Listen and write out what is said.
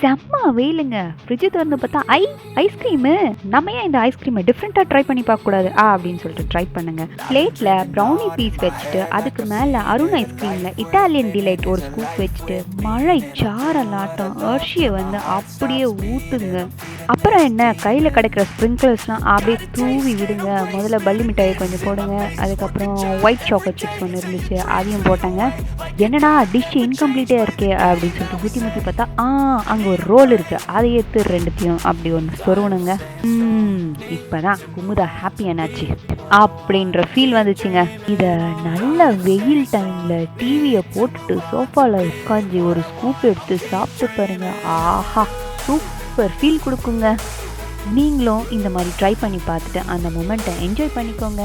செம்ம வெயிலுங்க. ஃப்ரிட்ஜ் தொறந்து பார்த்தா, ஐஸ்கிரீமு! நம்ம ஏன் இந்த ஐஸ்கிரீம டிஃப்ரெண்ட்டா ட்ரை பண்ணி பார்க்கக்கூடாது? அப்படின்னு சொல்லிட்டு ட்ரை பண்ணுங்க. பிளேட்ல ப்ரௌனி பீஸ் வச்சுட்டு, அதுக்கு மேல அருண் ஐஸ்கிரீம்ல இட்டாலியன் டிலைட் ஒரு ஸ்கூப் வச்சுட்டு, மழை சாரலாட்டம் ஹெர்ஷிய வந்து அப்படியே ஊத்துங்க. அப்புறம் என்ன, கையில கிடைக்கிற ஸ்ப்ரிங்க்லர்ஸ்லாம் அப்படியே தூவி விடுங்க. முதல்ல பல்லி மிட்டாயை கொஞ்சம் போடுங்க. அதுக்கப்புறம் ஒயிட் சாக்லேட் சிப்ஸ் ஒன்று இருந்துச்சு, அதையும் போட்டாங்க. என்னடா டிஷ் இன்கம்ப்ளீட்டே இருக்கே அப்படின்னு சொல்லிட்டு முத்தி முத்தி பார்த்தா, அங்கே ஒரு ரோல் இருக்கு, அதை எடுத்து ரெண்டுத்தையும் அப்படி ஒன்று சொருவணுங்க. இப்பதான் குமுதா ஹாப்பி என்னாச்சு அப்படின்ற ஃபீல் வந்துச்சுங்க. இதை நல்ல வெயில் டைம்ல டிவியை போட்டுட்டு சோஃபால உட்காந்து ஒரு ஸ்கூப் எடுத்து சாப்பிட்டு பாருங்க. ஆஹா, சூப்பர் ஃபீல் கொடுக்குங்க. நீங்களும் இந்த மாதிரி ட்ரை பண்ணி பார்த்துட்டு அந்த மொமெண்ட்டை என்ஜாய் பண்ணிக்கோங்க.